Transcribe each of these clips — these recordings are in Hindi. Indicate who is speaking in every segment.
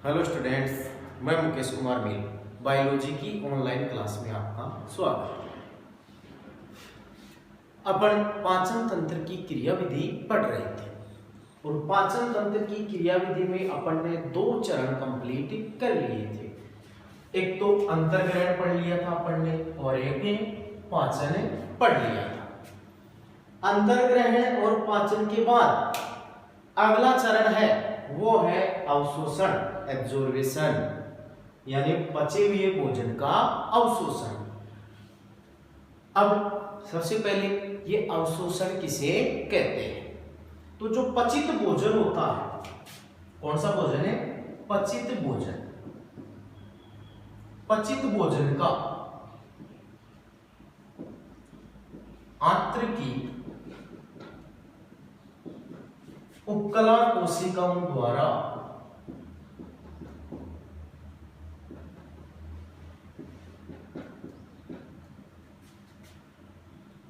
Speaker 1: हेलो स्टूडेंट्स, मैं मुकेश कुमार मील बायोलॉजी की ऑनलाइन क्लास में आपका स्वागत है। अपन पाचन तंत्र की क्रियाविधि पढ़ रहे थे और पाचन तंत्र की क्रियाविधि में अपन ने 2 चरण कंप्लीट कर लिए थे। एक तो अंतर्ग्रहण पढ़ लिया था अपन ने और एक पाचन पढ़ लिया था। अंतर्ग्रहण और पाचन के बाद अगला चरण है वो है अवशोषण, एब्जॉर्प्शन, यानी पचे हुए भोजन का अवशोषण। अब सबसे पहले ये अवशोषण किसे कहते हैं? तो जो पचित भोजन होता है, कौन सा भोजन है? पचित भोजन। पचित भोजन का आंतरिकी उपकला कोशिकाओं द्वारा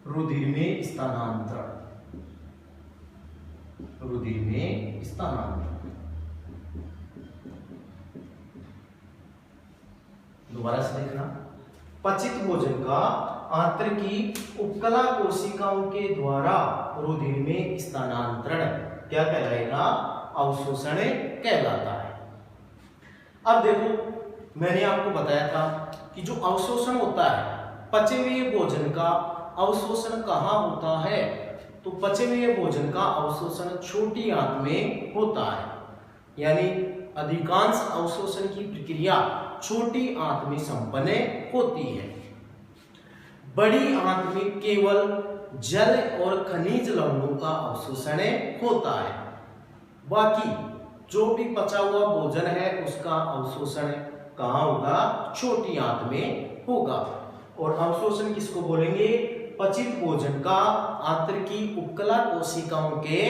Speaker 1: रुधिर में स्थानांतरण, रुधिर में स्थानांतरण। दोबारा से देखना, पचित भोजन का आंतरिकी उपकला कोशिकाओं के द्वारा रुधिर में स्थानांतरण क्या कहलाएगा? अवशोषण कहलाता है। अब देखो, मैंने आपको बताया था कि जो अवशोषण होता है, पचे हुए भोजन का अवशोषण कहाँ होता है? तो पचे हुए भोजन का अवशोषण छोटी आंत में होता है, यानी अधिकांश अवशोषण की प्रक्रिया छोटी आंत में संपन्न होती है। बड़ी आंत में केवल जल और खनिज लवणों का अवशोषण होता है। बाकी जो भी पचा हुआ भोजन है उसका अवशोषण कहाँ होगा? छोटी आंत में होगा। और अवशोषण किसको बोलेंगे? पचित भोजन का आंतरिकी उपकला कोशिकाओं के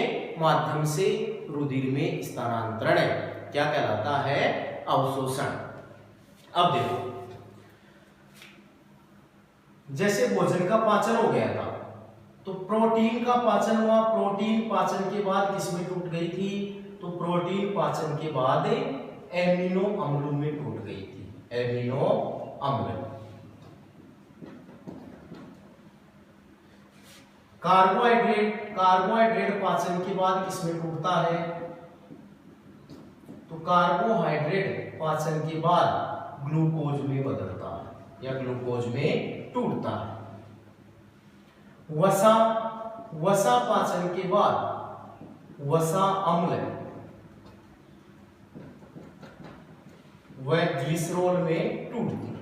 Speaker 1: माध्यम से रुधिर में स्थानांतरण क्या कहलाता है? अवशोषण। अब देखो, जैसे भोजन का पाचन हो गया था तो प्रोटीन का पाचन हुआ। प्रोटीन पाचन के बाद किसमें टूट गई थी? तो प्रोटीन पाचन के बाद एमिनो अम्लों में टूट गई थी। एमिनो अम्ल। कार्बोहाइड्रेट पाचन के बाद किसमें टूटता है? तो कार्बोहाइड्रेट पाचन के बाद ग्लूकोज में बदलता है या ग्लूकोज में टूटता है। वसा पाचन के बाद वसा अम्ल वह ग्लिसरॉल में टूटती है।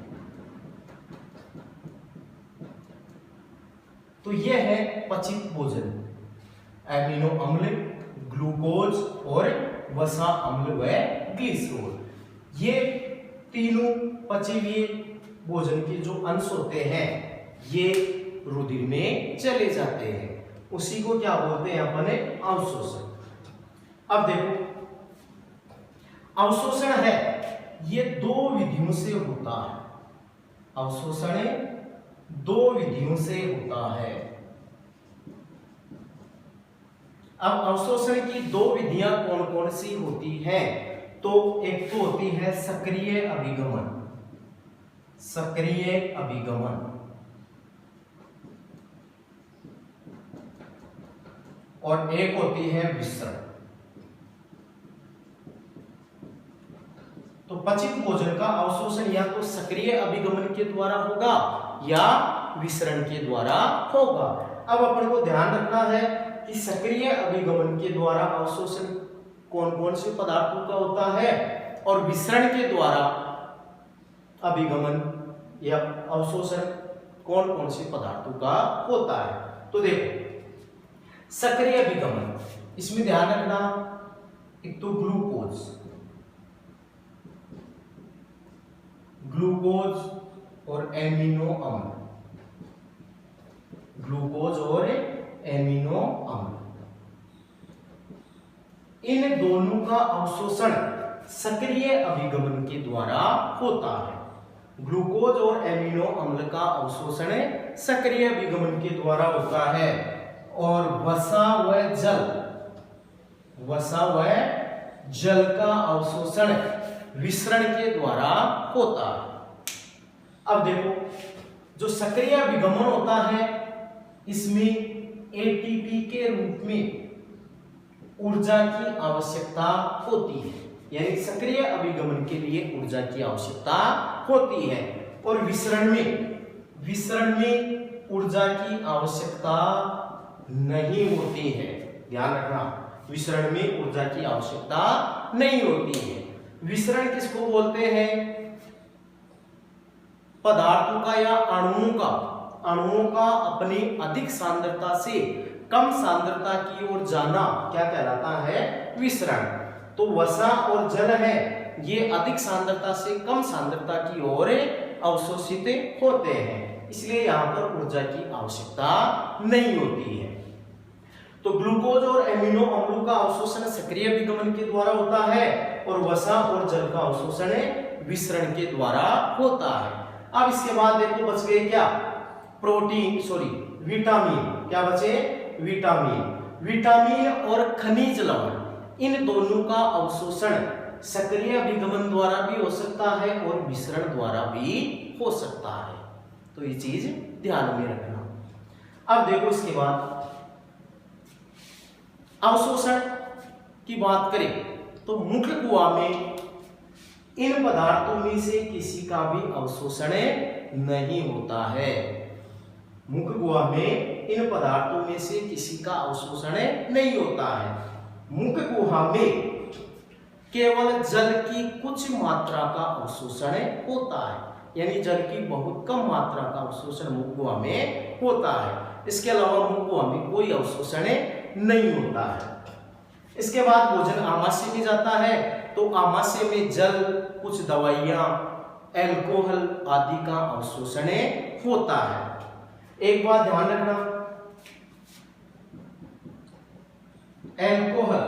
Speaker 1: तो यह है पचित भोजन, एमिनो अम्ल, ग्लूकोज और वसा अम्ल व ग्लिसरॉल। ये तीनों पचे हुए भोजन के जो अंश होते हैं ये रुधिर में चले जाते हैं। उसी को क्या बोलते हैं अपन? अवशोषण। अब देखो, अवशोषण है ये 2 विधियों से होता है। अवशोषण 2 विधियों से होता है। अब अवशोषण की 2 विधियां कौन कौन सी होती हैं? तो एक तो होती है सक्रिय अभिगमन, सक्रिय अभिगमन, और एक होती है विसरण। तो पचित भोजन का अवशोषण या तो सक्रिय अभिगमन के द्वारा होगा या विसरण के द्वारा होगा। अब अपन को ध्यान रखना है कि सक्रिय अभिगमन के द्वारा अवशोषण कौन कौन से पदार्थों का होता है और विसरण के द्वारा अभिगमन या अवशोषण कौन कौन से पदार्थों का होता है। तो देखो, सक्रिय अभिगमन, इसमें ध्यान रखना, एक तो ग्लूकोज और एमिनो अम्ल, ग्लूकोज और एमिनो अम्ल, इन दोनों का अवशोषण सक्रिय अभिगमन के द्वारा होता है। ग्लूकोज और एमिनो अम्ल का अवशोषण सक्रिय अभिगमन के द्वारा होता है। और वसा व जल का अवशोषण विसरण के द्वारा होता है। अब देखो, जो सक्रिय विगमन होता है इसमें एटीपी के रूप में ऊर्जा की आवश्यकता होती है, यानी सक्रिय अभिगमन के लिए ऊर्जा की आवश्यकता होती है। और विसरण में ऊर्जा की आवश्यकता नहीं होती है। ध्यान रखना, विसरण में ऊर्जा की आवश्यकता नहीं होती है। विसरण किसको बोलते हैं? पदार्थों का या अणुओं का अपनी अधिक सांद्रता से कम सांद्रता की ओर जाना क्या कहलाता है? विसरण। तो वसा और जल है, ये अधिक सांद्रता से कम सांद्रता की ओर अवशोषित होते हैं, इसलिए यहाँ पर ऊर्जा की आवश्यकता नहीं होती है। तो ग्लूकोज और एमिनो अम्लों का अवशोषण सक्रिय विगमन के द्वारा होता है और वसा और जल का अवशोषण विसरण के द्वारा होता है। अब इसके बाद देखो बच गए क्या? विटामिन। क्या बचे? विटामिन और खनिज लवण, इन दोनों का अवशोषण सक्रिय विगमन द्वारा भी हो सकता है और विसरण द्वारा भी हो सकता है। तो ये चीज ध्यान में रखना। अब देखो इसके बाद अवशोषण की बात करें तो मुख्य गुहा में इन पदार्थों में से किसी का भी अवशोषण नहीं होता है। मुख्य गुहा में इन पदार्थों में से किसी का अवशोषण नहीं होता है। मुख्य गुहा में केवल जल की कुछ मात्रा का अवशोषण होता है, यानी जल की बहुत कम मात्रा का अवशोषण मुख्य गुहा में होता है। इसके अलावा मुख्य गुहा में कोई अवशोषण नहीं होता है। इसके बाद भोजन आमाशय में जाता है, तो आमाशय में जल, कुछ दवाइयां, एल्कोहल आदि का अवशोषण होता है। एक बात ध्यान रखना, एल्कोहल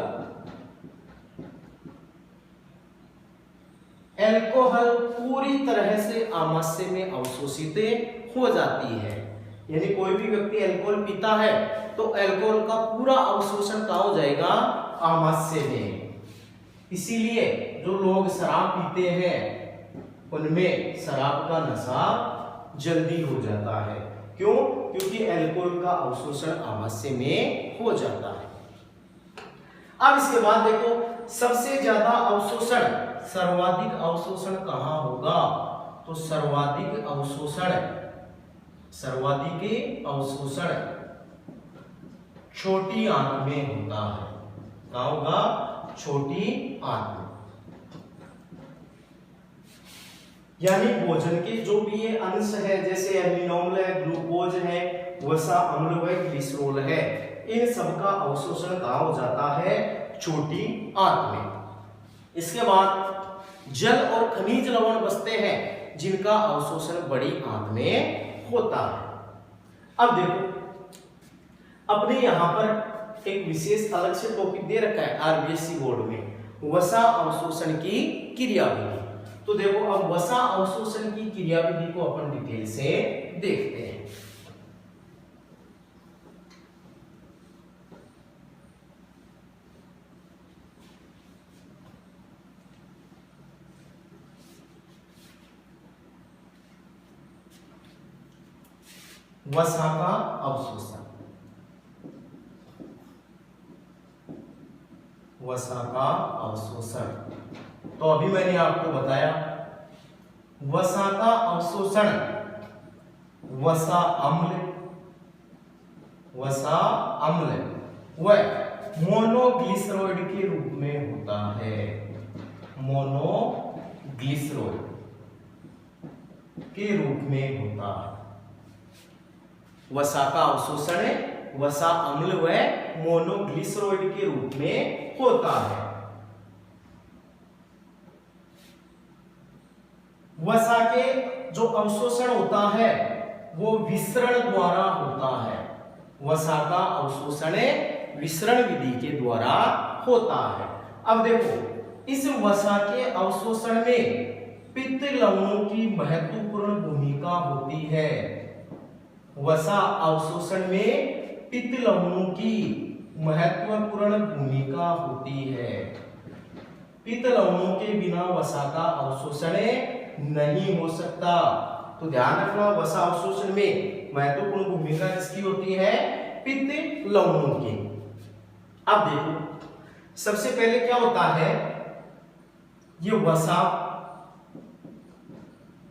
Speaker 1: पूरी तरह से आमाशय में अवशोषित हो जाती है, यानी कोई भी व्यक्ति एल्कोहल पीता है तो एल्कोहल का पूरा अवशोषण कहाँ हो जाएगा? आमाशय में। इसीलिए जो लोग शराब पीते हैं उनमें शराब का नशा जल्दी हो जाता है। क्यों? क्योंकि एल्कोहल का अवशोषण आमाशय में हो जाता है। अब इसके बाद देखो, सबसे ज्यादा अवशोषण, सर्वाधिक अवशोषण कहाँ होगा? तो सर्वाधिक अवशोषण छोटी आंत में होता है। कहाँ होगा? छोटी आंत में। यानी भोजन के जो भी ये अंश है, जैसे एमिनो अम्ल है, ग्लूकोज है, वसा अम्ल है, ग्लिसरॉल है, इन सब का अवशोषण कहाँ हो जाता है? छोटी आंत में। इसके बाद जल और खनिज लवण बचते हैं जिनका अवशोषण बड़ी आंत में होता है। अब देखो, अपने यहां पर एक विशेष अलग से टॉपिक दे रखा है आरबीएससी बोर्ड में, वसा अवशोषण की क्रियाविधि। तो देखो, अब वसा अवशोषण की क्रियाविधि को अपन डिटेल से देखते हैं। वसा का अवशोषण, तो अभी मैंने आपको बताया वसा का अवशोषण वसा अम्ल व मोनोग्लिसरॉइड के रूप में होता है। मोनोग्लिसरॉइड के रूप में होता है। वसा का अवशोषण वसा अम्ल व मोनोग्लिसरॉइड के रूप में होता है। वसा के जो अवशोषण होता है वो विसरण द्वारा होता है। वसा का अवशोषण विसरण विधि के द्वारा होता है। अब देखो, इस वसा के अवशोषण में पित्त लवणों की महत्वपूर्ण भूमिका होती है। वसा अवशोषण में पित्त लवणों की महत्वपूर्ण भूमिका होती है। पित्त लवणों के बिना वसा का अवशोषण नहीं हो सकता। तो ध्यान रखना, वसा अवशोषण में महत्वपूर्ण भूमिका किसकी होती है? पित्त लवणों की। अब देखो, सबसे पहले क्या होता है, ये वसा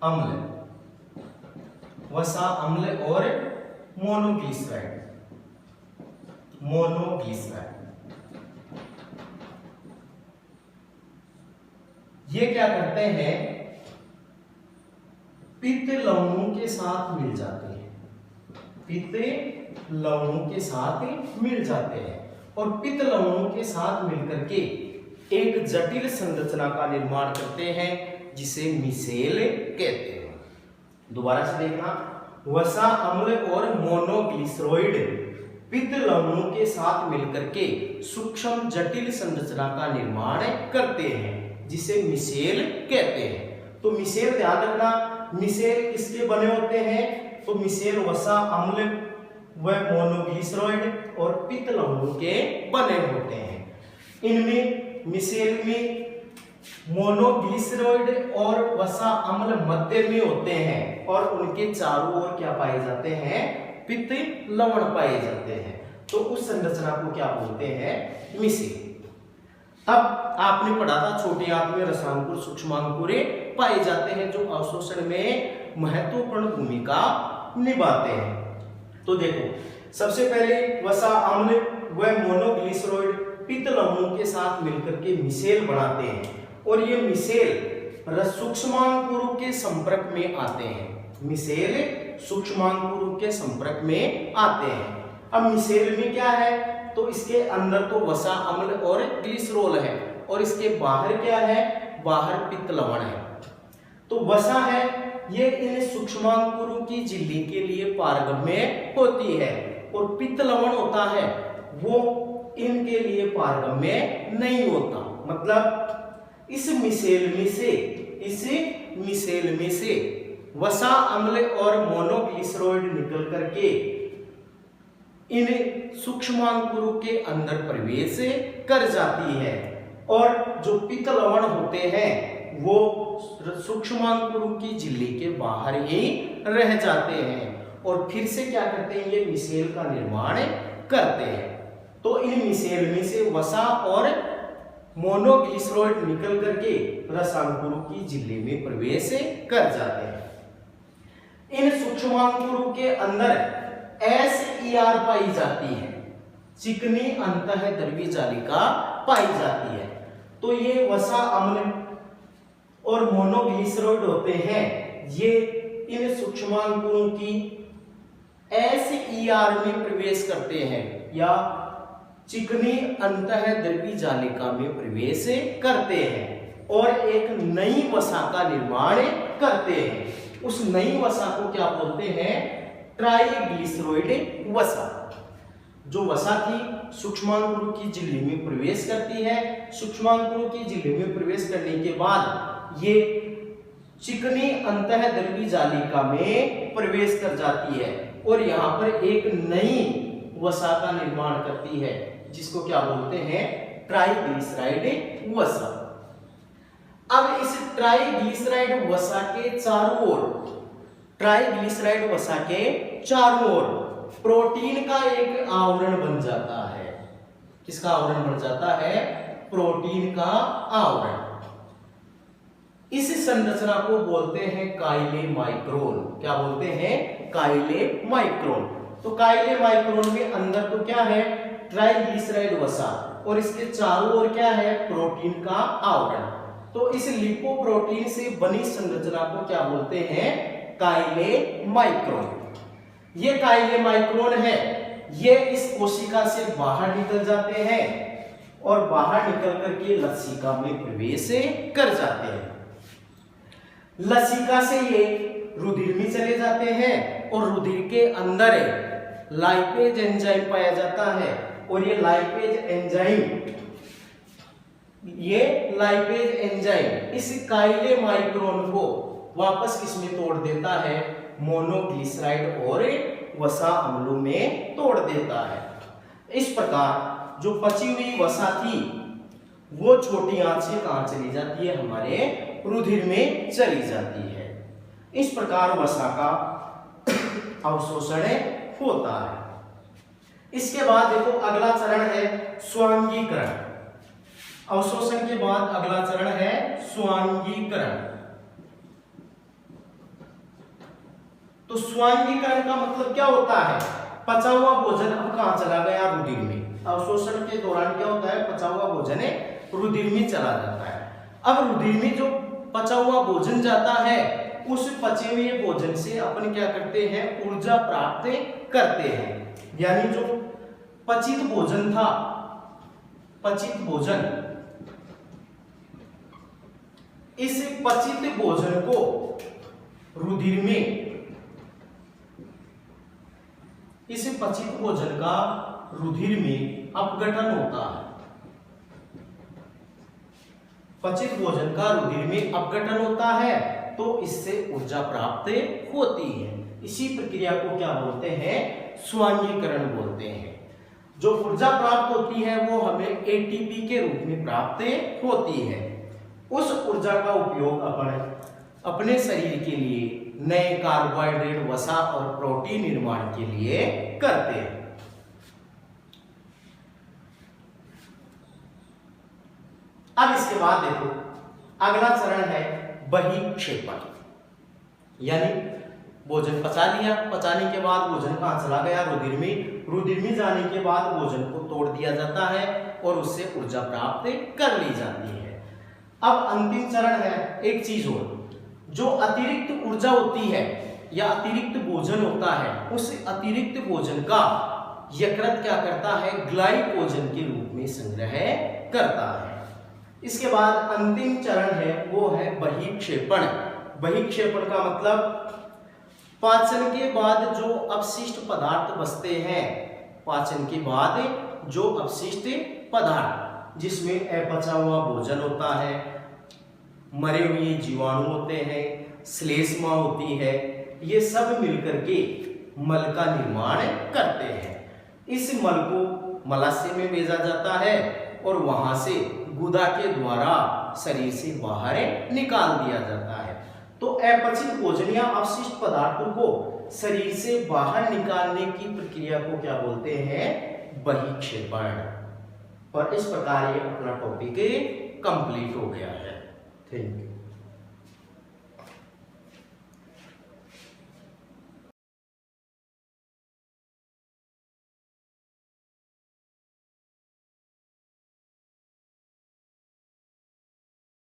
Speaker 1: अम्ल, वसा अम्ल और मोनोग्लिसराइड, मोनोग्लिसराइड ये क्या करते हैं? पित्त लवणों के साथ मिल जाते हैं, पित्त लवणों के साथ मिल जाते हैं और पित्त लवणों के साथ मिलकर के एक जटिल संरचना का निर्माण करते हैं जिसे मिसेल कहते हैं। दोबारा से देखना, वसा अम्ल और मोनोग्लिसराइड पित्त लवणों के साथ मिलकर के सूक्ष्म जटिल संरचना का निर्माण करते हैं जिसे मिसेल कहते हैं। तो मिसेल ध्यान रखना, मिसेल किसके बने होते हैं? तो मिसेल वसा अम्ल व मोनोग्लिसराइड और पित्त लवणों के बने होते हैं। इनमें मिसेल में मोनोग्लिसराइड और वसा अम्ल मध्य में होते हैं और उनके चारों ओर क्या पाए जाते हैं? पित्त लवण पाए जाते हैं। तो उस संरचना को क्या बोलते हैं? मिसेल। तब आपने पढ़ा था छोटे आंत में रसांकुर सूक्ष्मांकुर पाए जाते हैं जो अवशोषण में महत्वपूर्ण भूमिका निभाते हैं। तो देखो, सबसे पहले वसा अम्ल व मोनोग्लिसराइड पित्त लवणों के साथ मिलकर के मिसेल बनाते हैं और ये मिसेल सूक्ष्मांकुरों के संपर्क में आते हैं, मिसेल सूक्ष्मांकुरों के संपर्क में आते हैं। अब मिसेल में क्या है? तो इसके अंदर तो वसा अम्ल और ग्लिसरॉल है और इसके बाहर क्या है? बाहर पित्त लवण है। तो वसा है, ये इन सूक्ष्मांकुरों की झिल्ली के लिए पारगम्य होती है और पित्त लवण होता है वो इनके लिए पारगम्य नहीं होता। मतलब इस मिसेल में से वसा अम्ल और मोनोग्लिसराइड निकल करके इन सूक्ष्मांकुरों के अंदर प्रवेश कर जाती है और जो पित्त लवण होते हैं वो सूक्ष्मांकुरों की झिल्ली के बाहर ही रह जाते हैं और फिर से क्या करते हैं? ये मिसेल का निर्माण करते हैं। तो इन मिसेल में से वसा और मोनोग्लिसराइड निकल करके रसांकुरों की झिल्ली में प्रवेश कर जाते हैं। इन सूक्ष्मांकुरों के अंदर SER पाई जाती है, चिकनी अंतःद्रवी जालिका पाई जाती है। तो ये वसा अम्ल और मोनोग्लिसराइड होते हैं, ये इन सूक्ष्मांकुरों की SER में प्रवेश करते हैं या चिकनी अंतःद्रवी जालिका में प्रवेश करते हैं और एक नई वसा का निर्माण करते हैं। उस नई वसा को क्या बोलते हैं? ट्राइग्लिसराइड वसा। जो वसा थी सूक्ष्मांकुरों की झिल्ली में प्रवेश करती है, सूक्ष्मांकुरों की झिल्ली में प्रवेश करने के बाद ये चिकनी अंतःद्रवी जालिका में प्रवेश कर जाती है और यहाँ पर एक नई वसा का निर्माण करती है जिसको क्या बोलते हैं? ट्राइग्लिसराइड वसा। अब इस ट्राइग्लिसराइड वसा के चारों ओर, ट्राइग्लिसराइड वसा के चारों ओर प्रोटीन का एक आवरण बन जाता है। किसका आवरण बन जाता है? प्रोटीन का आवरण। इस संरचना को बोलते हैं काइलेमाइक्रोन। क्या बोलते हैं? काइलेमाइक्रोन। तो काइलेमाइक्रोन में अंदर तो क्या है? ट्राइग्लिसराइड वसा और इसके चारों ओर क्या है? प्रोटीन का आवरण। तो इस लिपोप्रोटीन से बनी संरचना को क्या बोलते हैं? काइलेमाइक्रोन। ये काइलेमाइक्रोन है, ये इस कोशिका से बाहर निकल जाते हैं और बाहर निकल करके लसिका में प्रवेश कर जाते हैं। लसिका से ये रुधिर में चले जाते हैं और रुधिर के अंदर लाइपेज एंजाइम पाया जाता है और ये लाइपेज एंजाइम इस काइलेमाइक्रोन को वापस किसमें तोड़ देता है? मोनोग्लिसराइड और वसा अम्लों में तोड़ देता है। इस प्रकार जो पची हुई वसा थी वो छोटी आंत से कहां चली जाती है, हमारे रुधिर में चली जाती है। इस प्रकार वसा का अवशोषण होता है। इसके बाद देखो अगला चरण है स्वांगीकरण। अवशोषण के बाद अगला चरण है स्वांगीकरण। तो स्वांगीकरण का मतलब क्या होता है, पचा हुआ भोजन अब कहां चला गया, रुधिर में। अवशोषण के दौरान क्या होता है, पचा हुआ भोजन रुधिर में चला जाता है। अब रुधिर में जो पचा हुआ भोजन जाता है, उस पचे हुए भोजन से अपन क्या करते हैं, ऊर्जा प्राप्त करते हैं। यानी जो पचित भोजन था, पचित भोजन, इस पचित भोजन को रुधिर में, इस पचित भोजन का रुधिर में अपघटन होता है। पचित भोजन का रुधिर में अपघटन होता है तो इससे ऊर्जा प्राप्त होती है। इसी प्रक्रिया को क्या बोलते हैं, स्वांगीकरण बोलते हैं। जो ऊर्जा प्राप्त होती है वो हमें एटीपी के रूप में प्राप्त होती है। उस ऊर्जा का उपयोग अपन अपने शरीर के लिए नए कार्बोहाइड्रेट, वसा और प्रोटीन निर्माण के लिए करते हैं। अब इसके बाद देखो अगला चरण है बहिक्षेपण। यानी भोजन पचा लिया, पचाने के बाद भोजन कहां चला गया, रुधिर में। रुधिर में जाने के बाद भोजन को तोड़ दिया जाता है और उससे ऊर्जा प्राप्त कर ली जाती है। अब अंतिम चरण है एक चीज और, जो अतिरिक्त ऊर्जा होती है या अतिरिक्त भोजन होता है, उस अतिरिक्त भोजन का यकृत क्या करता है, ग्लाइकोजन के रूप में संग्रह करता है। इसके बाद अंतिम चरण है वो है बहिक्षेपण। बहिक्षेपण का मतलब पाचन के बाद जो अपशिष्ट पदार्थ बचते हैं, पाचन के बाद जो अपशिष्ट पदार्थ, जिसमें अपचा हुआ भोजन होता है, मरे हुए जीवाणु होते हैं, श्लेष्मा होती है, ये सब मिलकर के मल का निर्माण करते हैं। इस मल को मलाशय में भेजा जाता है और वहां से गुदा के द्वारा शरीर से बाहर निकाल दिया जाता है। तो अपचित भोजन या अपशिष्ट पदार्थों को शरीर से बाहर निकालने की प्रक्रिया को क्या बोलते हैं, बहिक्षेपण। और इस प्रकार ये अपना टॉपिक कंप्लीट हो गया है। Thank you.